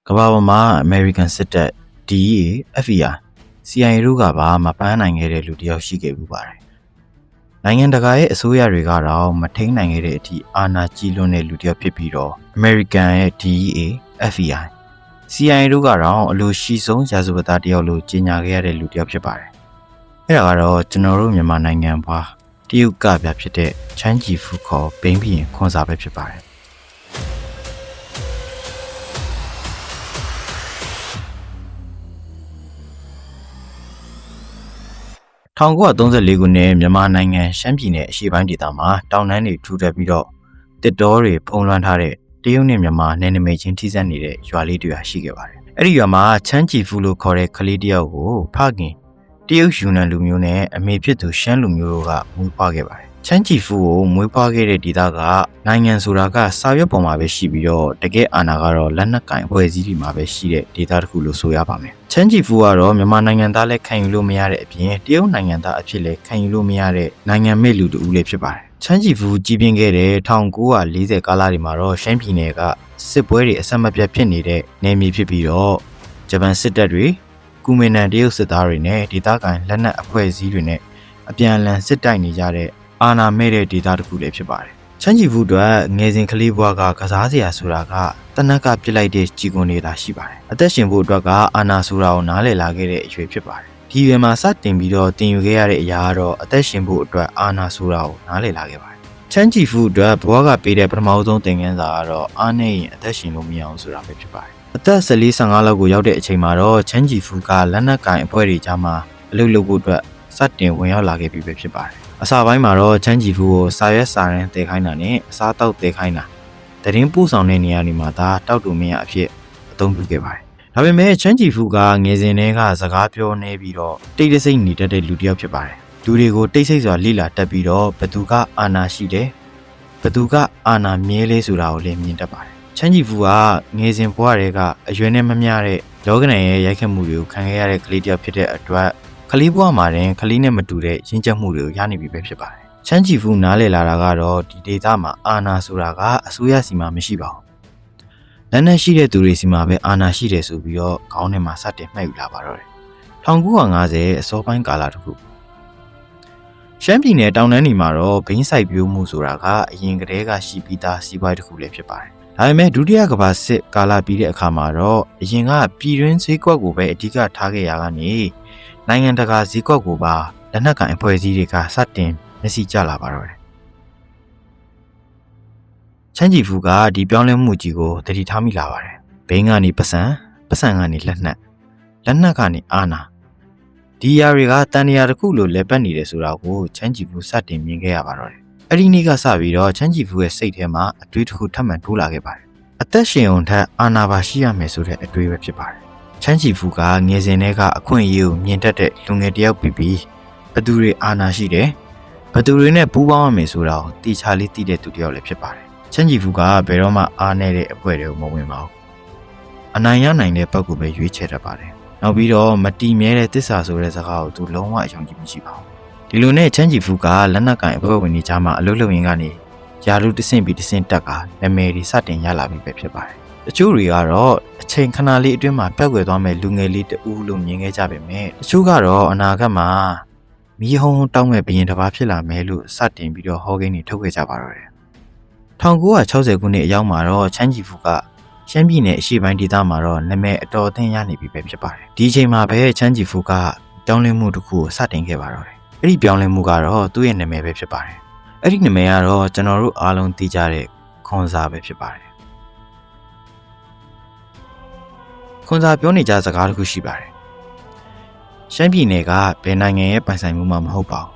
ကမ္ဘာပေါ်မှာ American စစ်တပ် DEA FBI CIA တို့ကပါမပန်းနိုင်ခဲ့တဲ့လူတစ်ယောက်ရှိခဲ့ပူပါတယ်။နိုင်ငံတကာရဲ့အစိုးရတွေကတော့မထိန်းနိုင်ခဲ့တဲ့အထိအာဏာကြီးလွန်းတဲ့လူတစ်ယောက်ဖြစ်ပြီးတော့ American ရဲ့ DEA FBI CIA တို့ကတော့အလိုရှိဆုံးရာဇဝတ်သားတစ်ယောက်လို့ကြေညာခဲ့ရတဲ့လူတစ်ယောက်ဖြစ်ပါတယ်။အဲ့ဒါကတော့ကျွန်တော်တို့မြန်မာနိုင်ငံပါတရုတ်ကပြဖြစ်တဲ့ချမ်းကြည်ဖူခေါ်ဘိန်းဘီရင်ခွန်စာပဲဖြစ်ပါတယ်။1934ခုနှစ်မြန်မာနိုင်ငံရှမ်းပြည်နယ်အရှေ့ပိုင်းဒေသမှာတောင်တန်းတွေထူထပ်ပြီးတော့တစ်တောတွေဖုံးလွှမ်းထားတဲ့တရုတ်နဲ့မြန်မာနယ်နိမိတ်ချင်းထိစပ်နေတဲ့ရွာလေးတွေရှိခဲ့ပါတယ်။အဲ့ဒီရွာမှာချမ်းကြည်ဖူလို့ခေါ်တဲ့ကလေးတစ်ယောက်ကိုဖခင်တရုတ်ယူနန်လူမျိုးနဲ့အမေဖြစ်သူရှမ်းလူမျိုးတို့ကမွေးဖွားခဲ့ပါတယ်။ချမ်းကြည်ဖူကိုမွေးဖွားခဲ့တဲ့ဒေသကနိုင်ငံဆိုတာကစာရွက်ပေါ်မှာပဲရှိပြီးတော့တကယ်အာဏာကတော့လက်နက်ကင်အဖွဲ့အစည်းတွေမှာပဲရှိတဲ့ဒေသတစ်ခုလို့ဆိုရပါမယ်။ချမ်းကြည်ဖူကတော့မြန်မာနိုင်ငံသားလည်းခံယူလို့မရတဲ့အပြင်တရုတ်နိုင်ငံသားအဖြစ်လည်းခံယူလို့မရတဲ့နိုင်ငံမဲ့လူတူဦးလည်းဖြစ်ပါတယ်။ချမ်းကြည်ဖူကြီးပြင်းခဲ့တဲ့1940ကာလတွေမှာတော့ရှမ်းပြည်နယ်ကစစ်ပွဲတွေအဆက်မပြတ်ဖြစ်နေတဲ့နယ်မြေဖြစ်ပြီးတော့ဂျပန်စစ်တပ်တွေကူမင်နန်တရုတ်စစ်သားတွေနဲ့ဒေသခံလက်နက်အဖွဲ့အစည်းတွေနဲ့အပြန်အလှန်စစ်တိုက်နေကြတဲ့အာဏာမဲ့တဲ့ဒေသတစ်ခုလည်းဖြစ်ပါတယ်။ချမ်းကြည်ဖူအတွက်ငယ်စဉ်ကလေးဘွားကကစားစရာဆိုတာကတနက်ကပြစ်လိုက်တဲ့ကြီးကွန်နေတာရှိပါတယ်။အသက်ရှင်ဖို့အတွက်ကအာဏာဆိုတာကိုနားလည်လာခဲ့တဲ့အရွယ်ဖြစ်ပါတယ်။ဒီရွယ်မှာစတင်ပြီးတော့တင်ယူခဲ့ရတဲ့အရာကတော့အသက်ရှင်ဖို့အတွက်အာဏာဆိုတာကိုနားလည်လာခဲ့ပါတယ်။ချမ်းကြည်ဖူအတွက်ဘွားကပေးတဲ့ပထမဆုံးသင်ခန်းစာကတော့အားနဲ့ရင်အသက်ရှင်လို့မရအောင်ဆိုတာပဲဖြစ်ပါတယ်။အသက်14-15လောက်ကိုရောက်တဲ့အချိန်မှာတော့ချမ်းကြည်ဖူကလက်နက်ကင်အဖွဲ့တွေကြားမှာအလုပ်လုပ်ဖို့အတွက်စတင်ဝင်ရောက်လာခဲ့ပြီပဲဖြစ်ပါတယ်။အစပိုင်းမှာတော့ချမ်းကြည်ဖူကိုစာရွက်စာတမ်းတည်ခိုင်းတာနဲ့အစားတောက်တည်ခိုင်းတာတရင်ပို့ဆောင်တဲ့နေရာတွေမှာဒါတောက်တူမရအဖြစ်အသုံးပြုခဲ့ပါတယ်။ဒါပေမဲ့ချမ်းကြည်ဖူကငယ်စဉ်တည်းကစကားပြောနေပြီးတော့တိတ်တဆိတ်နေတတ်တဲ့လူတစ်ယောက်ဖြစ်ပါတယ်။လူတွေကိုတိတ်ဆိတ်စွာလိလာတတ်ပြီးတော့ဘသူကအာဏာရှိတယ်ဘသူကအာဏာမြဲလဲဆိုတာကိုလည်းမြင်တတ်ပါတယ်။ချမ်းကြည်ဖူကငယ်စဉ်ဘဝတည်းကအရွယ်နဲ့မမျှတဲ့လောကနံရဲ့ရိုက်ခတ်မှုတွေကိုခံခဲ့ရတဲ့ကလေးတစ်ယောက်ဖြစ်တဲ့အတွက်ကလေးဘဝမှာတင်ကလေးနဲ့မတူတဲ့ရင်းချက်မှုတွေကိုရနေပြီပဲဖြစ်ပါတယ်။ချမ်းကြည်ဖူနားလည်လာတာကတော့ဒီဒေသမှာအာဏာဆိုတာကအစိုးရစီမှာမရှိပါဘူး။လက်နက်ရှိတဲ့သူတွေစီမှာပဲအာဏာရှိတယ်ဆိုပြီးတော့ခေါင်းထဲမှာစတင်မှတ်ယူလာပါတော့တယ်။1950အစောပိုင်းကာလတစ်ခုရှမ်းပြည်နယ်တောင်တန်းတွေမှာတော့ဘိန်းစိုက်ပျိုးမှုဆိုတာကအရင်ကတည်းကရှိပြီးသားစီးပွားရေးတစ်ခုလည်းဖြစ်ပါတယ်။ဒါပေမဲ့ဒုတိယကမ္ဘာစစ်ကာလပြီးတဲ့အခါမှာတော့အရင်ကပြည်တွင်းဈေးကွက်ကိုပဲအဓိကထားခဲ့ရကနေနိုင်ငံတကာဈေးကွက်ကိုပါလက်နက်ကိုင်အဖွဲ့အစည်းတွေကစတင်မျက်စိကျလာပါတော့တယ်။ချမ်းကြည်ဖူကဒီပြောင်းလဲမှုကြီးကိုသတိထားမိလာပါတယ်။ဘိန်းကနေပစံကနေလက်နက်ကနေအာဏာဒီຢာတွေကတန်ရာတစ်ခုလိုလဲပတ်နေတယ်ဆိုတာကိုချမ်းကြည်ဖူစတင်မြင်ခဲ့ရပါတော့တယ်။အဲ့ဒီနေ့ကစပြီးတော့ချမ်းကြည်ဖူရဲ့စိတ်ထဲမှာအတွေးတစ်ခုထပ်မံတိုးလာခဲ့ပါတယ်။အသက်ရှင်ုံထက်အာဏာပါရှိရမယ်ဆိုတဲ့အတွေးပဲဖြစ်ပါတယ်။ချမ်းကြည်ဖူကငယ်စဉ်တည်းကအခွင့်အရေးကိုမြင်တတ်တဲ့လူငယ်တစ်ယောက်ပြီးဘသူတွေအာဏာရှိတယ်ဘသူတွေနဲ့ပူးပေါင်းရမယ်ဆိုတာကိုတေချာလေးသိတဲ့သူတစ်ယောက်လည်းဖြစ်ပါတယ်။ချမ်းကြည်ဖူကဘယ်တော့မှအားနည်းတဲ့အဖွဲ့တွေကိုမဝင်ပါဘူး။အနိုင်ရနိုင်တဲ့ဘက်ကိုပဲရွေးချယ်တတ်ပါတယ်။နောက်ပြီးတော့မတီမြဲတဲ့တစ္ဆာဆိုတဲ့စကားကိုသူလုံးဝအယုံကြည်မရှိပါဘူး။ဒီလိုနဲ့ချမ်းကြည်ဖူကလက်နက်ကင်အဖွဲ့ဝင်တွေကြားမှာအလုပ်လုပ်ရင်းကနေယာရုတဆင့်ပြီးတဆင့်တက်ကနာမည်တွေစတင်ရလာပြီပဲဖြစ်ပါတယ်။တချို့တွေကတော့အချိန်ခဏလေးအတွင်းမှာပျောက်ကွယ်သွားမဲ့လူငယ်လေးတူလို့မြင်ခဲ့ကြပေမဲ့တချို့ကတော့အနာဂတ်မှာမီးဟုံးတောင်းမဲ့ဘရင်တစ်ပါးဖြစ်လာမယ်လို့စတင်ပြီးတော့ဟောကိန်းတွေထုတ်ခဲ့ကြပါတော့တယ်။1960ခုနှစ်အရောက်မှာတော့ချမ်းကြည်ဖူကရှမ်းပြည်နယ်အရှေ့ပိုင်းဒေသမှာတော့နာမည်အတော်အသင့်ရနေပြီပဲဖြစ်ပါတယ်။ဒီအချိန်မှာပဲချမ်းကြည်ဖူကပြောင်းလဲမှုတစ်ခုကိုစတင်ခဲ့ပါတော့တယ်။အဲ့ဒီပြောင်းလဲမှုကတော့သူ့ရဲ့နာမည်ပဲဖြစ်ပါတယ်။အဲ့ဒီနာမည်ကတော့ကျွန်တော်တို့အားလုံးသိကြတဲ့ခွန်စာပဲဖြစ်ပါတယ်။ခွန်စာပြောနေကြစကားတစ်ခုရှိပါတယ်။ရှမ်းပြည်နယ်ကဘယ်နိုင်ငံရဲ့ပိုင်ဆိုင်မှုမှမဟုတ်ပါဘူး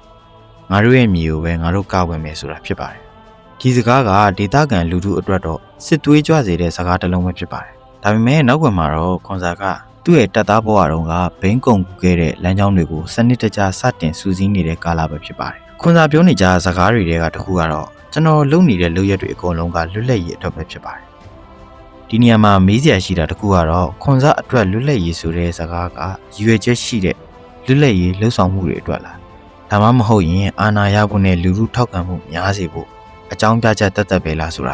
။ငါတို့ရဲ့မြေကိုပဲငါတို့ကာကွယ်မယ်ဆိုတာဖြစ်ပါတယ်။ဒီစကားကဒေသခံလူထုအတွက်တော့စစ်သွေးကြွစေတဲ့စကားတစ်လုံးပဲဖြစ်ပါတယ်။ဒါပေမဲ့နောက်ွယ်မှာတော့ခွန်စာကသူ့ရဲ့တပ်သားဘဝတုန်းကဘိန်းကုံကူခဲ့တဲ့လမ်းကြောင်းတွေကိုစနစ်တကျစတင်စူးစီးနေတဲ့ကာလပဲဖြစ်ပါတယ်။ခွန်စာပြောနေကြစကားတွေထဲကတစ်ခုကတော့ကျွန်တော်လုပ်နေတဲ့လုပ်ရက်တွေအကုန်လုံးကလွတ်လပ်ရေးအတွက်ပဲဖြစ်ပါတယ်။ဒီနေရာမှာမေးစရာရှိတာတစ်ခုကတော့ခွန်စာအတွက်လွတ်လပ်ရေးဆိုတဲ့စကားကရွေချက်ရှိတဲ့လွတ်လပ်ရေးလှုပ်ဆောင်မှုတွေအတွက်လား။ဒါမှမဟုတ်ရင်အာဏာရဖို့နဲ့လူထုထောက်ခံမှုများစေဖို့အကြောင်းပြချက်တတ်ပဲလားဆိုတ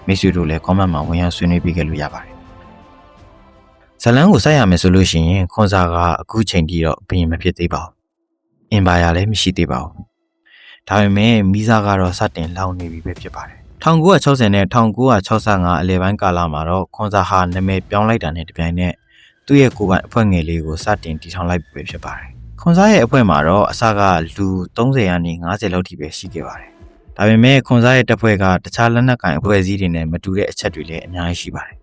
ာမိတ်ဆွေတို့လည်း comment မှာဝင်ရောက်ဆွေးနွေးပေးခဲ့လို့ရပါတယ်။ ဇလန်းကိုစိုက်ရမယ်ဆိုလို့ရှိရင်ခွန်စာကအခုချိန်ထိတော့ဘယင်မဖြစ်သေးပါဘူးအင်ပါယာလည်းမရှိသေးပါဘူးဒါပေမဲ့မိစားကတော့စတင်လောင်နေပြီပဲဖြစ်ပါတယ်1960နဲ့1965အလယ်ပိုင်းကာလမှာတော့ခွန်စာဟာနာမည်ပြောင်းလိုက်တာနဲ့တပြိုင်နက်သူ့ရဲ့ကိုယ်ပိုင်အဖွဲ့ငယ်လေးကိုစတင်တည်ထောင်လိုက်ပြီပဲဖြစ်ပါတယ်ခွန်စာရဲ့အဖွဲ့မှာတော့အစကလူ30ရာနေ50လောက်ထိပဲရှိခဲ့ပါတယ်ဒါပေမဲ့ခွန်စာရဲ့တပ်ဖွဲ့ကတခြားလက်နက်ကင်အဖွဲ့အစည်းတွေနဲ့မတူတဲ့အချက်တွေလည်းအများကြီးရှိပါတယ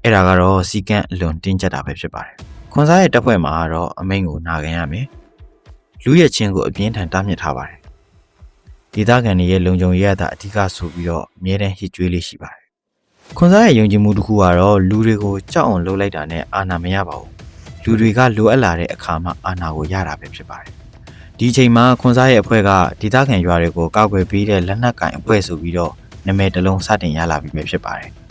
်အဲ့ဒါကတော့စီကန့်အလွန်တင်းကျပ်တာပဲဖြစ်ပါတယ်ခွန်စာရဲ့တပ်ဖွဲ့မှာတော့အမိန့်ကိုနာခံရမယ်လူရဲ့ချင်းကိုအပြင်းထန်တားမြစ်ထားပါတယ်ဒေသခံတွေရဲ့လုံခြုံရေးအတာအဓိကဆိုပြီးတော့အမြဲတမ်းဟစ်ကြွေးလေးရှိပါတယ်ခွန်စာရဲ့ယုံကြည်မှုတစ်ခုကတော့လူတွေကိုကြောက်အောင်လုပ်လိုက်တာနဲ့အာဏာမရပါဘူးလူတွေကလိုအပ်လာတဲ့အခါမှာအာဏာကိုရတာပဲဖြစ်ပါတယ်ဒီအချိန်မှာခွန်စာရဲ့အဖွဲ့ကဒေသခံရွာတွေကိုကောက်ွယ်ပေးတဲ့လက်နက်ကင်အဖွဲ့ဆိုပြီးတော့နာမည်တစ်လုံးစတင်ရလာပြီပဲဖြစ်ပါတယ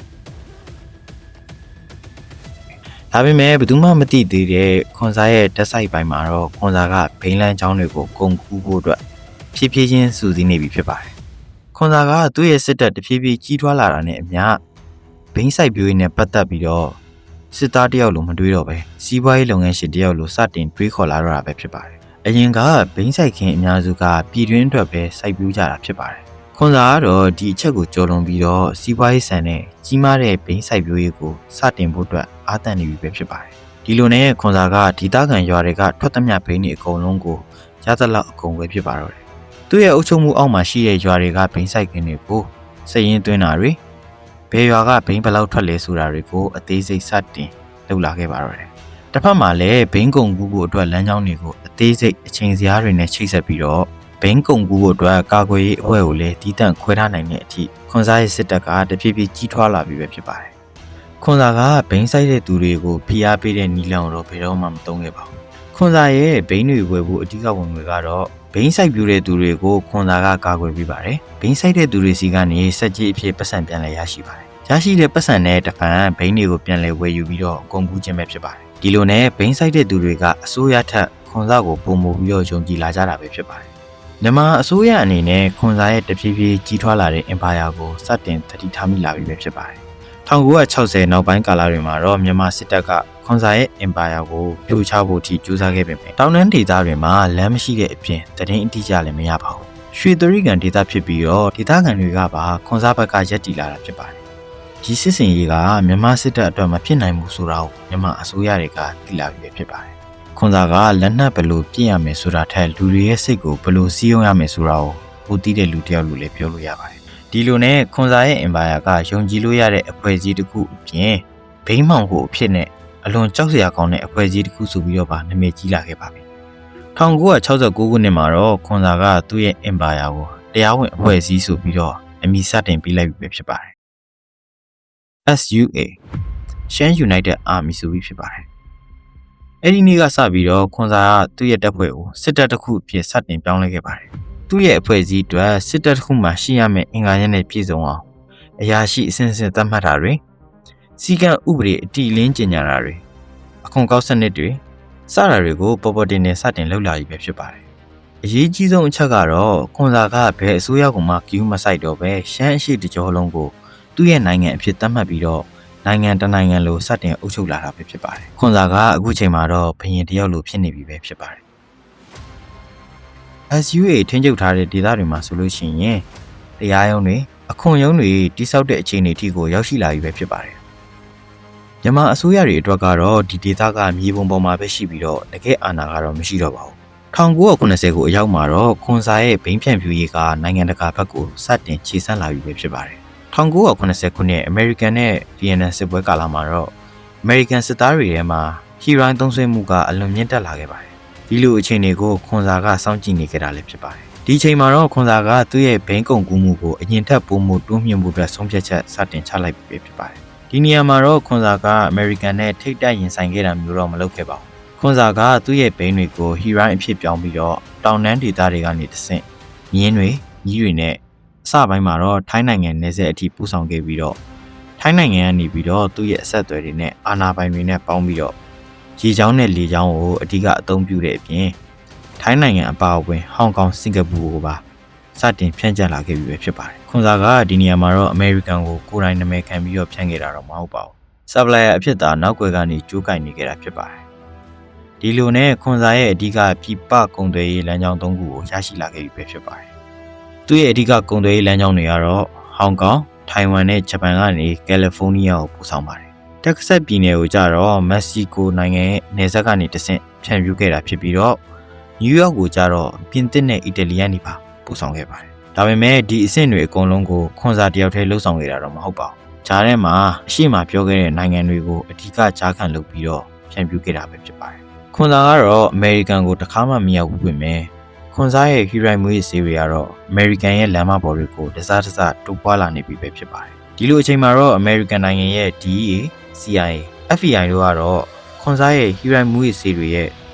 ်ဒါပေမဲ့ဘယ်သူမှမသိသေးတဲ့ခွန်စာရဲ့တက်ဆိုင်ပိုင်းမှာတော့ခွန်စာကဘိန်းလန်းချောင်းတွေကိုကုန်ကူးဖို့အတွက်ဖြည်းဖြည်းချင်းစူးစီးနေပြီဖြစ်ပါတယ်ခွန်စာကသူ့ရဲ့စစ်တပ်တဖြည်းဖြည်းကြီးထွားလာတာနဲ့အမျှဘိန်းစိုက်ပျိုးရေးနဲ့ပတ်သက်ပြီးတော့စစ်သားတယောက်လိုမတွေးတော့ပဲစီးပွားရေးလုပ်ငန်းရှင်တယောက်လိုစတင်တွေးခေါ်လာတော့တာပဲဖြစ်ပါတယ်အရင်ကဘိန်းစိုက်ခင်းအများစုကပြည်တွင်းအတွက်ပဲစိုက်ပျိုးကြတာဖြစ်ပါတယ်ခွန်စာကတော့ဒီအချက်ကိုကြော်လွန်ပြီးတော့စီးပွားရေးဆန်နဲ့ကြီးမားတဲ့ဘိန်းစိုက်ပျိုးရေးကိုစတင်ဖို့အတွက်အားသန်နေပြီပဲဖြစ်ပါတယ်ဒီလိုနဲ့ခွန်စာကဒေသခံရွာတွေကထွက်သမျှဘိန်းတွေအကုန်လုံးကိုရသလောက်အကုန်ပဲဖြစ်ပါတော့တယ်သူ့ရဲ့အုပ်ချုပ်မှုအောက်မှာရှိတဲ့ရွာတွေကဘိန်းစိုက်ခင်းတွေကိုစည်ရင်းသွင်းတာတွေဘယ်ရွာကဘိန်းဘယ်လောက်ထွက်လဲဆိုတာတွေကိုအသေးစိတ်စတင်လုပ်လာခဲ့ပါတော့တယ်တစ်ဖက်မှာလည်းဘိန်းကုံကူးဖို့အတွက်လမ်းကြောင်းတွေကိုအသေးစိတ်အချိန်စရာတွေနဲ့ချိတ်ဆက်ပြီးတော့ဘိန်းကုံကူးဖို့အတွက်ကာကွယ်ရေးအဖွဲ့ကိုလည်းတည်တံ့ခွဲထားနိုင်တဲ့အထိခွန်စာရဲ့စစ်တပ်ကတဖြည်းဖြည်းကြီးထွားလာပြီပဲဖြစ်ပါတယ်ခွန်စာကဘိန်းစိုက်တဲ့သူတွေကိုဖိအားပေးတဲ့နီလန်တော့ဘယ်တော့မှမသုံးခဲ့ပါဘူးခွန်စာရဲ့ဘိန်းတွေဝယ်ဖို့အဓိကဝင်တွေကတော့ဘိန်းစိုက်ပြူတဲ့သူတွေကိုခွန်စာကကာကွယ်ပေးပါတယ်ဘိန်းစိုက်တဲ့သူတွေစီကနေစက်ကြီးအဖြစ်ပတ်စံပြန်လဲရရှိပါတယ်ရရှိတဲ့ပတ်စံနဲ့တဖန်ဘိန်းတွေကိုပြန်လဲဝယ်ယူပြီးတော့ကုန်ကူးခြင်းပဲဖြစ်ပါတယ်ဒီလိုနဲ့ဘိန်းစိုက်တဲ့သူတွေကအစိုးရထက်ခွန်စာကိုပုံမှုပြီးတော့ယုံကြည်လာကြတာပဲဖြစ်ပါတယ်မြန်မာအစိုးရအနေနဲ့ခွန်စာရဲ့တဖြည်းဖြည်းကြီးထွားလာတဲ့အင်ပါယာကိုစတင်တည်ထားမိလာပြီပဲဖြစ်ပါတယ်1960နောက်ပိုင်းကာလတွေမှာတော့မြန်မာစစ်တပ်ကခွန်စာရဲ့အင်ပါယာကိုပြိုချဖို့အထိကြိုးစားခဲ့ပေမဲ့တောင်တန်းဒေသတွေမှာလမ်းမရှိတဲ့အပြင်သတင်းအတိအကျလည်းမရပါဘူးရွှေတရိကန်ဒေသဖြစ်ပြီးတော့ဒေသခံတွေကပါခွန်စာဘက်ကရက်တီလာတာဖြစ်ပါတယ်ဒီစစ်စင်ရေးကမြန်မာစစ်တပ်အတွက်မဖြစ်နိုင်ဘူးဆိုတာကိုမြန်မာအစိုးရတွေကသိလာပြီဖြစ်ပါတယ်ခွန်စာကလက်နက်ဘယ်လိုပြင်ရမယ်ဆိုတာထက်လူတွေရဲ့စိတ်ကိုဘယ်လိုစည်းရုံးရမယ်ဆိုတာကိုပိုသိတဲ့လူတစ်ယောက်လိုလည်းပြောလို့ရပါတယ်ဒီလိုနဲ့ခွန်စာရဲ့အင်ပါယာကယုံကြည်လို့ရတဲ့အဖွဲ့အစည်းတစ်ခုအပြင်ဘိန်းမောင်ကိုအဖြစ်နဲ့အလွန်ကြောက်စရာကောင်းတဲ့အဖွဲ့အစည်းတစ်ခုဆိုပြီးတော့ပါနာမည်ကြီးလာခဲ့ပါပြီ1969ခုနှစ်မှာတော့ခွန်စာကသူ့ရဲ့အင်ပါယာကိုတရားဝင်အဖွဲ့အစည်းဆိုပြီးတော့အမည်စတင်ပေးလိုက်ပြီပဲဖြစ်ပါတယ် SUA Shan United Army ဆိုပြီးဖြစ်ပါတယ်အဲ့ဒီနေ့ကစပြီးတော့ခွန်စာကသူ့ရဲ့တပ်ဖွဲ့ကိုစစ်တပ်တစ်ခုအဖြစ်စတင်ပြောင်းလဲခဲ့ပါတယ်သူ့ရဲ့အဖွဲ့အစည်းအတွက်စစ်တပ်တစ်ခုမှရှိရမယ့်အင်္ဂါရက်နဲ့ပြည့်စုံအောင်အရာရှိအစဉ်အဆက်သတ်မှတ်တာတွေစီကံဥပဒေအတိအလင်းကျင့်ကြံတာတွေအခွန်ကောက်စနစ်တွေစတာတွေကိုပေါ်ပေါ်တင်တင်စတင်လှုပ်လာပြီပဲဖြစ်ပါတယ်အရေးကြီးဆုံးအချက်ကတော့ခွန်စာကဘယ်အစိုးရကမှကျူးမဆိုင်တော့ပဲရှမ်းအရှိတကြောလုံးကိုသူ့ရဲ့နိုင်ငံအဖြစ်သတ်မှတ်ပြီးတော့နိုင်ငံတနိုင်ငံလိုစတင်အုပ်ချုပ်လာတာပဲဖြစ်ပါတယ်ခွန်စာကအခုချိန်မှာတော့ဘရင်တယောက်လိုဖြစ်နေပြီပဲဖြစ်ပါတယ် SUA ထင်းကျုပ်ထားတဲ့ဒေသတွေမှာဆိုလို့ရှိရင်တရားရုံးတွေအခွန်ရုံးတွေတိစောက်တဲ့အခြေအနေအထိကိုရောက်ရှိလာပြီပဲဖြစ်ပါတယ်မြန်မာအစိုးရတွေအတွက်ကတော့ဒီဒေသကမြေပုံပေါ်မှာပဲရှိပြီးတော့တကယ်အာဏာကတော့မရှိတော့ပါဘူး1990ကိုအရောက်မှာတော့ခွန်စာရဲ့ဘိန်းဖြန့်ဖြူရေးကနိုင်ငံတကာဘက်ကိုစတင်ခြေဆန့်လာပြီပဲဖြစ်ပါတယ်1990ခုနှစ်အမေရိကန်နဲ့ဗီယက်နမ်စစ်ပွဲကာလမှာတော့အမေရိကန်စစ်သားတွေထဲမှာဟီရိုင်းသုံးစွဲမှုကအလွန်မြင့်တက်လာခဲ့ပါတယ်ဒီလိုအခြေအနေကိုခွန်စာကစောင့်ကြည့်နေကြတာလည်းဖြစ်ပါတယ်ဒီချိန်မှာတော့ခွန်စာကသူ့ရဲ့ဘိန်းကုံကူးမှုကိုအရင်ထက်ပိုမိုတိုးမြှင့်ဖို့အတွက်ဆုံးဖြတ်ချက်စတင်ချလိုက်ပြီဖြစ်ပါတယ်ဒီနေရာမှာတော့ခွန်စာကအမေရိကန်နဲ့ထိပ်တိုက်ရင်ဆိုင်ခဲ့တာမျိုးတော့မလုပ်ခဲ့ပါဘူးခွန်စာကသူ့ရဲ့ဘိန်းတွေကိုဟီရိုင်းအဖြစ်ပြောင်းပြီးတော့တောင်တန်းဒေသတွေကနေတဆင့်မြင်းတွေကြီးတွေနဲ့အစပိုင်းမှာတော့ထိုင်းနိုင်ငံနယ်စပ်အထိပို့ဆောင်ခဲ့ပြီးတော့ထိုင်းနိုင်ငံကနေပြီးတော့သူ့ရဲ့အဆက်အသွယ်တွေနဲ့အာဏာပိုင်တွေနဲ့ပေါင်းပြီးတော့ရေချောင်းနဲ့လေချောင်းကိုအဓိကအသုံးပြုတဲ့အပြင်ထိုင်းနိုင်ငံအပါအဝင်ဟောင်ကောင်စင်ကာပူကိုပါစတင်ဖြန့်ကျက်လာခဲ့ပြီပဲဖြစ်ပါတယ်ခွန်စာကဒီနေရာမှာတော့အမေရိကန်ကိုကိုယ်တိုင်နာမည်ခံပြီးတော့ဖြန့်ခဲ့တာတော့မဟုတ်ပါဘူး supplier အဖြစ်သာနောက်ွယ်ကနေကြိုးကိုင်နေကြတာဖြစ်ပါတယ်။ဒီလိုနဲ့ခွန်စာရဲ့အဓိကပြည်ပကုန်သွယ်ရေးလမ်းကြောင်း၃ခုကိုရရှိလာခဲ့ပြီပဲဖြစ်ပါတယ်။သူ့ရဲ့အဓိကကုန်သွယ်ရေးလမ်းကြောင်းတွေကတော့ဟောင်ကောင်၊ထိုင်ဝမ်နဲ့ဂျပန်ကနေကယ်လီဖိုးနီးယားကိုပို့ဆောင်ပါတယ်။တက္ကဆက်ပြည်နယ်ကိုကြတော့မက္ကဆီကိုနိုင်ငံရဲ့နယ်စပ်ကနေတဆင့်ဖြန့်ဖြူးခဲ့တာဖြစ်ပြီးတော့နယူးယောက်ကိုကြတော့ပြင်သစ်နဲ့အီတလီကနေပါပို့ဆောင်ခဲ့ပါတယ်။ဒါပေမဲ့ဒီအဆင့်တွေအကုန်လုံးကိုခွန်စာတယောက်တည်းလှုပ်ဆောင်ခဲ့တာတော့မဟုတ်ပါဘူး။ဂျားထဲမှာအရှိမပြောခဲ့တဲ့နိုင်ငံတွေကိုအဓိကကြားခံလုပ်ပြီးတော့ဖြန့်ဖြူးခဲ့တာပဲဖြစ်ပါတယ်။ခွန်စာကတော့အမေရိကန်ကိုတစ်ခါမှမရောက်ဘူးပြင်မဲ့ခွန်စာရဲ့ဟီရိုင်မွေးစီတွေကတော့အမေရိကန်ရဲ့လမ်းမပေါ်တွေကိုတစားတိုးပွားလာနေပြီပဲဖြစ်ပါတယ်။ဒီလိုအချိန်မှာတော့အမေရိကန်နိုင်ငံရဲ့ DEA, CIA, FBI တို့ကတော့ခွန်စာရဲ့ဟီရိုင်မွေးစီတွေရဲ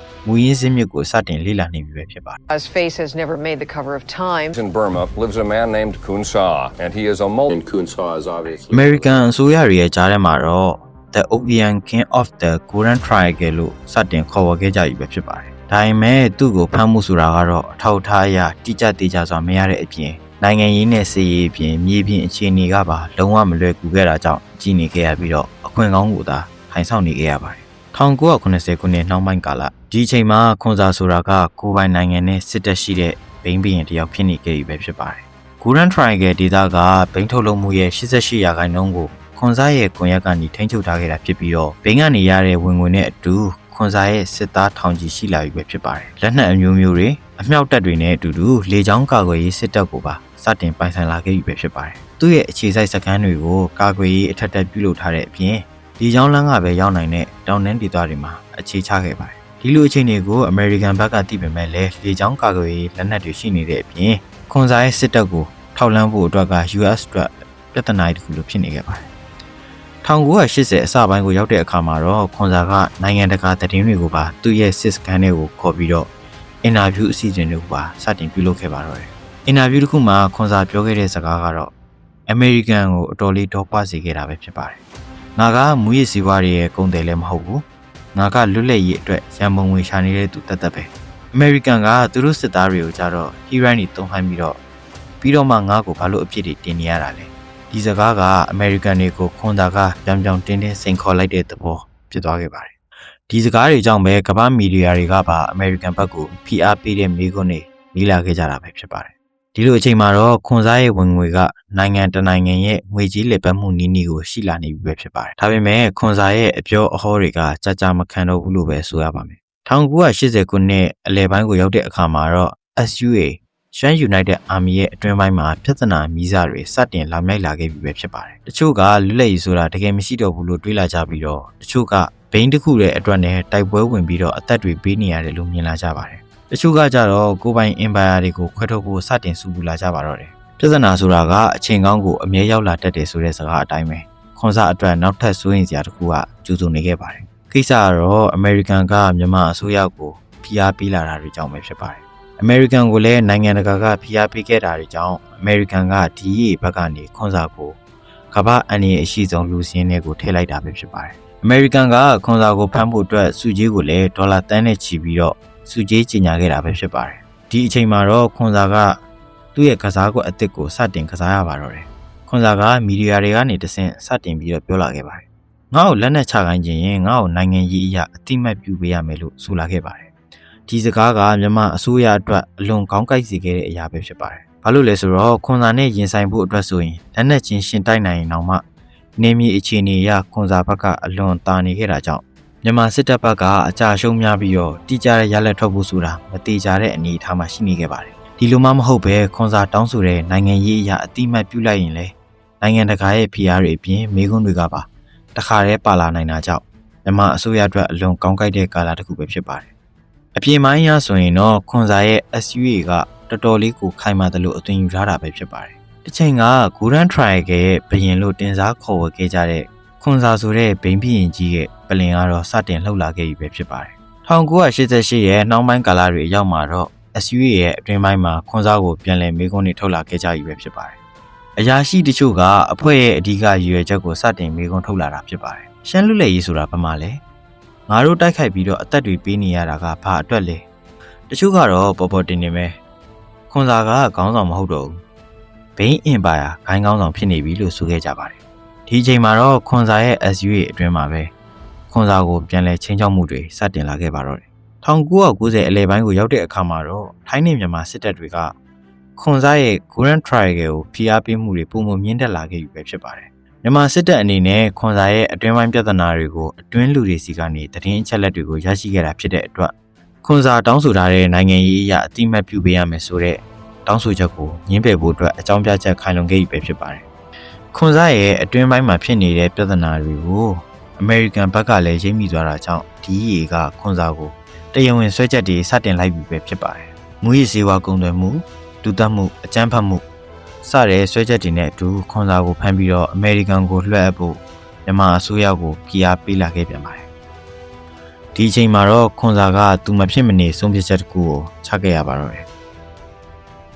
့မူရင်းစင်းမြစ်ကိုစတင်လေ့လာနေပြီပဲဖြစ်ပါတယ်။ His face has never made the cover of Time. In Burma lives a man named Kun Sa, and he is a And Kun Sa is obviously American အစိုးရရဲ့ကြားထဲမှာတော့ The Opium King of the Golden Triangle လို့စတင်ခေါ်ဝေါ်ခဲ့ကြပြီပဲဖြစ်ပါတယ်။ဒါပေမဲ့သူ့ကိုဖမ်းမှုဆိုတာကတော့အထောက်အထားအရတိကျသေးချာစွာမရတဲ့အပြင်နိုင်ငံရေးနဲ့စစ်ရေးအပြင်မြေပြင်အခြေအနေကပါလုံးဝမလွယ်ကူခဲ့တာကြောင့်ကြီးနေခဲ့ရပြီးတော့အခွင့်ကောင်းကိုသာဟန်ဆောင်နေခဲ့ရပါတယ်။1990ခုနှစ်နှောင်းပိုင်းကာလဒီအချိန်မှာခွန်စာဆိုတာကကိုပိုင်နိုင်ငံနဲ့စစ်တပ်ရှိတဲ့ဘိန်းဘီရင်တယောက်ဖြစ်နေခဲ့ပြီပဲဖြစ်ပါတယ်။ Golden Triangle ဒေသကဘိန်းထုတ်လုပ်မှုရဲ့88%ကိုခွန်စာရဲ့ကွန်ရက်ကနေထိန်းချုပ်ထားခဲ့တာဖြစ်ပြီးတော့ဘိန်းကနေရတဲ့ဝင်ငွေနဲ့အတူခွန်စာရဲ့စစ်သားထောင်ချီရှိလာပြီပဲဖြစ်ပါတယ်။လက်နက်အမျိုးမျိုးတွေအမြောက်တပ်တွေနဲ့အတူတူလေကြောင်းကာကွယ်ရေးစစ်တပ်ကိုပါစတင်ပိုင်ဆိုင်လာခဲ့ပြီပဲဖြစ်ပါတယ်။သူ့ရဲ့အခြေစိုက်စခန်းတွေကိုကာကွယ်ရေးအထက်တက်ပြုလုပ်ထားတဲ့အပြင်ဒီကြောင်းလမ်းကပဲရောက်နိုင်တဲ့တောင်တန်းဒေသတွေမှာအခြေချခဲ့ပါတယ်။ဒီလိုအခြေအနေကိုအမေရိကန်ဘက်ကသိပေမဲ့လည်းလေကြောင်းကာကွယ်ရေးလက်နက်တွေရှိနေတဲ့အပြင်ခွန်စာရဲ့စစ်တပ်ကိုထောက်လှမ်းဖို့အတွက်က US အတွက်ပြဿနာတစ်ခုလိုဖြစ်နေခဲ့ပါတယ်။1980အစပိုင်းကိုရောက်တဲ့အခါမှာတော့ခွန်စာကနိုင်ငံတကာသတင်းတွေကိုပါသူ့ရဲ့စစ်စခန်းတွေကိုခေါ်ပြီးတော့အင်တာဗျူးအစီအစဉ်တွေကိုပါစတင်ပြုလုပ်ခဲ့ပါတော့တယ်။အင်တာဗျူးတစ်ခုမှာခွန်စာပြောခဲ့တဲ့စကားကတော့အမေရိကန်ကိုအတော်လေးတောပွားစေခဲ့တာပဲဖြစ်ပါတယ်။ငါကမူရစ်စီးပွားတွေရဲ့ကုန်တယ်လည်းမဟုတ်ဘူး။ငါကလွတ်လပ်ရေးအတွက်ရန်ပုံငွေရှာနေတဲ့သူတသက်ပဲ။အမေရိကန်ကသူတို့စစ်သားတွေကိုကြတော့ဟီရိုင်းတွေတုံးခိုင်းပြီးတော့မှငါ့ကိုဘာလို့အဖြစ်တွေတင်နေရတာလဲ။ဒီစကားကအမေရိကန်တွေကိုခွန်စာကပြောင်ပြောင်တင်းတင်းစိန်ခေါ်လိုက်တဲ့သဘောဖြစ်သွားခဲ့ပါတယ်။ဒီစကားတွေကြောင့်ပဲကမ္ဘာမီဒီယာတွေကပါအမေရိကန်ဘက်ကိုဖိအားပေးတဲ့မိကွန်းတွေနီးလာခဲ့ကြတာပဲဖြစ်ပါတယ်။ဒီလိုအချိန်မှာတော့ခွန်စာရဲ့ဝင်ငွေကနိုင်ငံတနိုင်ငံရဲ့ငွေကြေးလည်ပတ်မှုနည်းကိုရှိလာနေပြီပဲဖြစ်ပါတယ်။ဒါပေမဲ့ခွန်စာရဲ့အပြောအဟောတွေကကြာမခံတော့ဘူးလို့ပဲဆိုရပါမယ်။1980ခုနှစ်အလယ်ပိုင်းကိုရောက်တဲ့အခါမှာတော့ SUA ရှမ်း United Army ရဲ့အတွင်းပိုင်းမှာပြဿနာမီးစာတွေစတင်လာမြိုက်လာခဲ့ပြီပဲဖြစ်ပါတယ်။တချို့ကလွတ်လပ်ရေးဆိုတာတကယ်မရှိတော့ဘူးလို့တွေးလာကြပြီးတော့တချို့ကဘိန်းတစ်ခုရဲ့အတွက်နဲ့တိုက်ပွဲဝင်ပြီးတော့အသက်တွေပေးနေရတယ်လို့မြင်လာကြပါတယ်။တချို့ကကြတော့ကိုပိုင် Empire တွေကိုခွဲထုတ်ဖို့စတင်စုပူလာကြပါတော့တယ်။ပြဿနာဆိုတာကအချိန်ကောင်းကိုအမြဲရောက်လာတတ်တယ်ဆိုတဲ့စကားအတိုင်းပဲခွန်စာအတွက်နောက်ထပ်စိုးရိမ်စရာတစ်ခုကကျူးစုံနေခဲ့ပါတယ်။ကိစ္စကတော့အမေရိကန်ကမြန်မာအစိုးရကိုဖိအားပေးလာတာတွေကြောင့်ပဲဖြစ်ပါတယ်။အမေရိကန်ကိုလည်းနိုင်ငံတကာကဖိအားပေးခဲ့တာတွေကြောင့်အမေရိကန်ကဒီရဲ့ဘက်ကနေခွန်စာကိုကမ္ဘာအန်ရဲ့အရှိဆုံးလူစင်းတွေကိုထည့်လိုက်တာပဲဖြစ်ပါတယ်။အမေရိကန်ကခွန်စာကိုဖမ်းဖို့အတွက်စုကြီးကိုလည်းဒေါ်လာတန်းနဲ့ချီပြီးတော့စုကြီးကြီးညာခဲ့တာပဲဖြစ်ပါတယ်။ဒီအချိန်မှာတော့ခွန်စာကသူ့ရဲ့ကစားကွက်အသစ်ကိုစတင်ကစားရပါတော့တယ်။ခွန်စာကမီဒီယာတွေကနေတဆင့်စတင်ပြီးတော့ပြောလာခဲ့ပါတယ်။ငါ့ကိုလက်နက်ချခိုင်းခြင်းရင်ငါ့ကိုနိုင်ငံရေးအရာအတိမတ်ပြုပေးရမယ်လို့ဆိုလာခဲ့ပါတယ်။ဒီစကားကမြန်မာအစိုးရအတွက်အလွန်ကောင်းကိုက်စေခဲ့တဲ့အရာပဲဖြစ်ပါတယ်။ဘာလို့လဲဆိုတော့ခွန်စာနဲ့ရင်ဆိုင်ဖို့အတွက်ဆိုရင်လက်နက်ချင်းရှင်တိုက်နိုင်ရင်တော့မှနေမြေအခြေအနေအရခွန်စာဘက်ကအလွန်တာနေခဲ့တာကြောင့်မြန်မာစစ်တပ်ဘက်ကအကြရှုံးများပြီးတော့တိကျတဲ့ရလက်ထွက်ဖို့ဆိုတာမတိကျတဲ့အနေအထားမှာရှိနေခဲ့ပါတယ်။ဒီလိုမှမဟုတ်ပဲခွန်စာတောင်းဆိုတဲ့နိုင်ငံရေးအရာအတိမတ်ပြုလိုက်ရင်လေနိုင်ငံတကာရဲ့ဖိအားတွေအပြင်မေးခွန်းတွေကပါတခါတည်းပါလာနိုင်တာကြောင့်မြန်မာအစိုးရအတွက်အလွန်ကောင်းကိုက်တဲ့ကာလတစ်ခုပဲဖြစ်ပါတယ်။အပြင်ပိုင်းရဆိုရင်တော့ခွန်စာရဲ့ SUA ကတော်တော်လေးကိုခိုင်မာတယ်လို့အသွင်ယူထားတာပဲဖြစ်ပါတယ်။တစ်ချိန်က Golden Triangle ရဲ့ဘရင်လို့တင်စားခေါ်ဝေါ်ခဲ့ကြတဲ့ခွန်စာဆိုတဲ့ဘိန်းဘီရင်ကြီးရဲ့ပလင်ကတော့စတင်လှုပ်လာခဲ့ပြီပဲဖြစ်ပါတယ်။1988ရဲ့နှောင်းပိုင်းကာလတွေရောက်မှာတော့ SUA ရဲ့အတွင်းပိုင်းမှာခွန်စာကိုပြန်လည်မေးခွန်းတွေထုတ်လာခဲ့ကြပြီပဲဖြစ်ပါတယ်။အရာရှိတချို့ကအဖွဲ့ရဲ့အဓိကရည်ရွယ်ချက်ကိုစတင်မေးခွန်းထုတ်လာတာဖြစ်ပါတယ်။ရှမ်းလူလက်ရေးဆိုတာဘာမှလဲ။ငါတို့တိုက်ခိုက်ပြီးတော့အသက်တွေပေးနေရတာကဘာအတွက်လဲ။တချို့ကတော့ပေါ်ပေါ်တင်နေပဲ။ခွန်စာကခေါင်းဆောင်မဟုတ်တော့ဘူး။ဘိန်းအင်ပါယာဂိုင်းခေါင်းဆောင်ဖြစ်နေပြီလို့ဆိုခဲ့ကြပါတယ်။ ဒီအချိန်မှာတော့ခွန်စာရဲ့ SU ရဲ့အတွင်းမှာပဲခွန်စာကိုပြန်လဲချင်းချောက်မှုတွေစတင်လာခဲ့ပါတော့တယ်1990အလယ်ပိုင်းကိုရောက်တဲ့အခါမှာတော့ထိုင်းနဲ့မြန်မာစစ်တပ်တွေကခွန်စာရဲ့ Grand Triangle ကိုဖိအားပေးမှုတွေပုံမှန်မြင့်တက်လာခဲ့ပြီပဲဖြစ်ပါတယ်မြန်မာစစ်တပ်အနေနဲ့ခွန်စာရဲ့အတွင်းပိုင်းပြဿနာတွေကိုအတွင်းလူတွေစီကနေသတင်းအချက်အလက်တွေကိုရရှိခဲ့တာဖြစ်တဲ့အတွက်ခွန်စာတောင်းဆိုထားတဲ့နိုင်ငံရေးအရာအတိမတ်ပြုပေးရမယ်ဆိုတဲ့တောင်းဆိုချက်ကိုညှင်းပယ်ဖို့အတွက်အကြောင်းပြချက်ခိုင်လုံခဲ့ပြီပဲဖြစ်ပါတယ်ခွန်စာရဲ့အတွင်းပိုင်းမှာဖြစ်နေတဲ့ပြဿနာတွေကိုအမေရိကန်ဘက်ကလည်းရိပ်မိသွားတာကြောင့်ဒီရေကခွန်စာကိုတရားဝင်ဆွဲချက်တွေစတင်လိုက်ပြီပဲဖြစ်ပါတယ်မူရည်စေဝါကုန်သွယ်မှုလူသတ်မှုအကြမ်းဖက်မှုစတဲ့ဆွဲချက်တွေနဲ့အတူခွန်စာကိုဖမ်းပြီးတော့အမေရိကန်ကိုလွှဲအပ်ဖို့မြန်မာအစိုးရကိုဖိအားပေးလာခဲ့ပြန်ပါတယ်ဒီအချိန်မှာတော့ခွန်စာကသူမဖြစ်မနေဆုံးဖြတ်ချက်တစ်ခုကိုချခဲ့ရပါတော့တယ်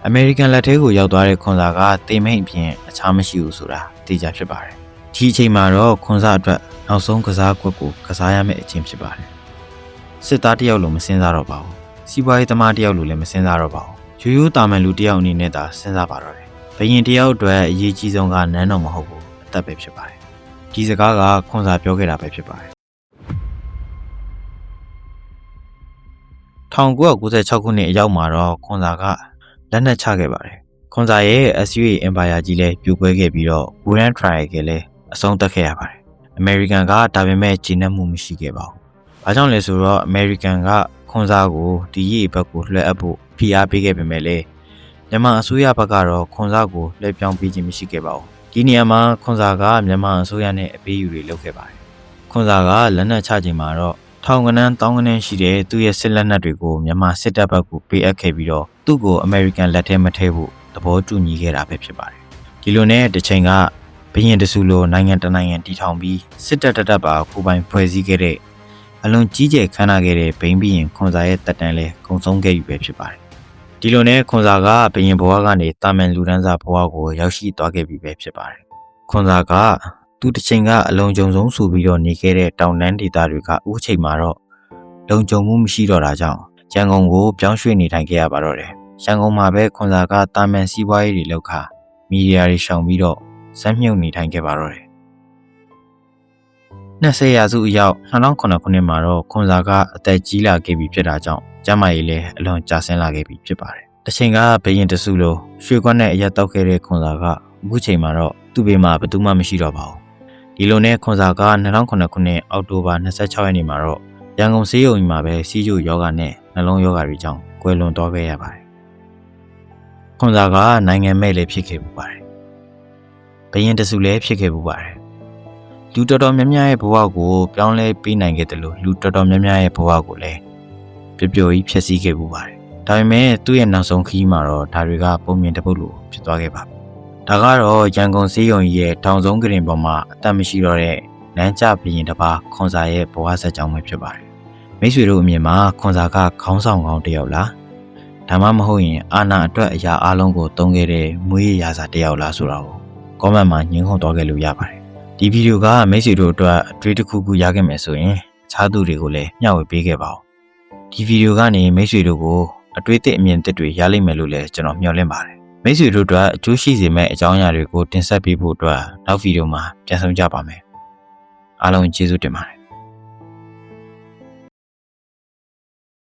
အမေရိကန်လက်ထဲကိုရောက်သွားတဲ့ခွန်စာကတိမ်မိန်အပြင်အခြားမရှိဘူးဆိုတာသိကြဖြစ်ပါတယ်ဒီအချိန်မှာတော့ခွန်စာအတွက်နောက်ဆုံးကစားကွက်ကိုကစားရမယ့်အချိန်ဖြစ်ပါတယ်စစ်သားတယောက်လိုမစင်စားတော့ပါဘူးစီးပွားရေးသမားတယောက်လိုလည်းမစင်စားတော့ပါဘူးရိုးရိုးတာမန်လူတယောက်အနေနဲ့သာစဉ်းစားပါတော့တယ်ဘယင်တယောက်အတွက်အရေးကြီးဆုံးကနန်းတော်မဟုတ်ဘူးအသက်ပဲဖြစ်ပါတယ်ဒီစကားကခွန်စာပြောခဲ့တာပဲဖြစ်ပါတယ်1996ခုနှစ်အရောက်မှာတော့ခွန်စာကလက်နက်ချခဲ့ပါတယ်ခွန်စာရဲ့ SUA Empire ကြီးလည်းပြိုကွဲခဲ့ပြီးတော့ Grand Triangle လည်းအဆုံးသတ်ခဲ့ရပါတယ်အမေရိကန်ကဒါပေမဲ့ဂျင်းနှက်မှုမရှိခဲ့ပါဘူးဘာကြောင့်လဲဆိုတော့အမေရိကန်ကခွန်စာကိုဒီရေဘက်ကိုလွှဲအပ်ဖို့ဖိအားပေးခဲ့ပေမဲ့လည်းမြန်မာအစိုးရဘက်ကတော့ခွန်စာကိုလွှဲပြောင်းပေးခြင်းမရှိခဲ့ပါဘူးဒီနေရာမှာခွန်စာကမြန်မာအစိုးရနဲ့အပေးအယူတွေလုပ်ခဲ့ပါတယ်ခွန်စာကလက်နက်ချခြင်းမှာတော့ထောင်ကနန်းတောင်းကနန်းရှိတဲ့သူ့ရဲ့စစ်လက်နက်တွေကိုမြန်မာစစ်တပ်ဘက်ကိုပေးအပ်ခဲ့ပြီးတော့သူ့ကိုအမေရိကန်လက်ထဲမထည့်ဖို့သဘောတူညီခဲ့တာပဲဖြစ်ပါတယ်ဒီလိုနဲ့တစ်ချိန်ကဘရင်တဆူလိုနိုင်ငံတနိုင်ငံတည်ထောင်ပြီးစစ်တပ်တပ်ပါကိုပိုင်ဖွဲ့စည်းခဲ့တဲ့အလွန်ကြီးကျယ်ခမ်းနားခဲ့တဲ့ဘိန်းဘီရင်ခွန်စာရဲ့တပ်တန်းလဲကုံဆုံးခဲ့ပြီပဲဖြစ်ပါတယ်ဒီလိုနဲ့ခွန်စာကဘရင်ဘဝကနေတာမန်လူဒန်းစားဘဝကိုရောက်ရှိသွားခဲ့ပြီပဲဖြစ်ပါတယ်ခွန်စာကသူတစ်ချိန်ကအလုံးကြုံဆုံးဆိုပြီးတော့နေခဲ့တဲ့တောင်တန်းဒေသတွေကဥချိန်မှာတော့လုံခြုံမှုမရှိတော့တာကြောင့်ရန်ကုန်ကိုပြောင်းရွှေ့နေထိုင်ခဲ့ရပါတော့တယ်ရန်ကုန်မှာပဲခွန်စာကတာမန်စီးပွားရေးတွေလုပ်ခါမီဒီယာတွေရှောင်ပြီးတော့ဇက်မြုပ်နေထိုင်ခဲ့ပါတော့တယ်20ရာစုအရောက်2009ခုနှစ်မှာတော့ခွန်စာကအသက်ကြီးလာခဲ့ပြီဖြစ်တာကြောင့်ကျမကြီးလည်းအလွန်ကြာဆင်းလာခဲ့ပြီဖြစ်ပါတယ်။တစ်ချိန်ကဘရင်တဆူလိုရွှေခွက်နဲ့အရက်တောက်ခဲ့တဲ့ခွန်စာကအခုချိန်မှာတော့သူ့ဘေးမှာဘယ်သူမှမရှိတော့ပါဘူး။ဒီလိုနဲ့ခွန်စာက2009ခုနှစ်အောက်တိုဘာ26ရက်နေ့မှာတော့ရန်ကုန်ဆေးရုံကြီးမှာပဲစီးကျိုယောဂနဲ့နှလုံးယောဂတွေကြောင့်ကွယ်လွန်သွားခဲ့ရပါတယ်။ခွန်စာကနိုင်ငံမဲ့လည်းဖြစ်ခဲ့ပူပါတယ်။ဘရင်တဆူလည်းဖြစ်ခဲ့ပူပါတယ်လူတော်တော်များများရဲ့ဘဝကိုပြောင်းလဲပေးနိုင်ခဲ့တယ်လို့လူတော်တော်များများရဲ့ဘဝကိုလည်းပျော်ပျော်ကြီးဖျက်ဆီးခဲ့ပူပါတယ်။ဒါပေမဲ့သူ့ရဲ့နောက်ဆုံးခရီးမှာတော့ဒါတွေကပုံမြင်တစ်ပုဒ်လိုဖြစ်သွားခဲ့ပါပြီ။ဒါကတော့ရန်ကုန်ဆေးရုံကြီးရဲ့ထောင်ဆုံးကရင်ပေါ်မှာအသက်မရှိတော့တဲ့နန်းကျဘရင်တစ်ပါးခွန်စာရဲ့ဘဝဆက်ကြောင်းပဲဖြစ်ပါတယ်။မိတ်ဆွေတို့အမြင်မှာခွန်စာကခေါင်းဆောင်ကောင်းတစ်ယောက်လား။ဒါမှမဟုတ်ရင်အာဏာအတွက်အရာအလုံးကိုတုံးခဲ့တဲ့မွေးရရာစာတစ်ယောက်လားဆိုတာကိုကွန်မန့်မှာညှင်းခုန်သွားခဲ့လို့ရပါတယ်။ဒီဗီဒီယိုကမိတ်ဆွေတို့အတွက်အတွေ့တစ်ခုခုရခဲ့မယ်ဆိုရင်အခြားသူတွေကိုလည်းမျှဝေပေးခဲ့ပါဦးဒီဗီဒီယိုကနေမိတ်ဆွေတို့ကိုအတွေ့အမြင်သစ်တွေရလိမ့်မယ်လို့လည်းကျွန်တော်မျှော်လင့်ပါတယ်မိတ်ဆွေတို့အတွက်အကျိုးရှိစေမယ့်အကြောင်းအရာတွေကိုတင်ဆက်ပေးဖို့အတွက်နောက်ဗီဒီယိုမှာပြန်ဆောင်ကြပါမယ်အားလုံးကျေးဇူးတင်ပါတယ်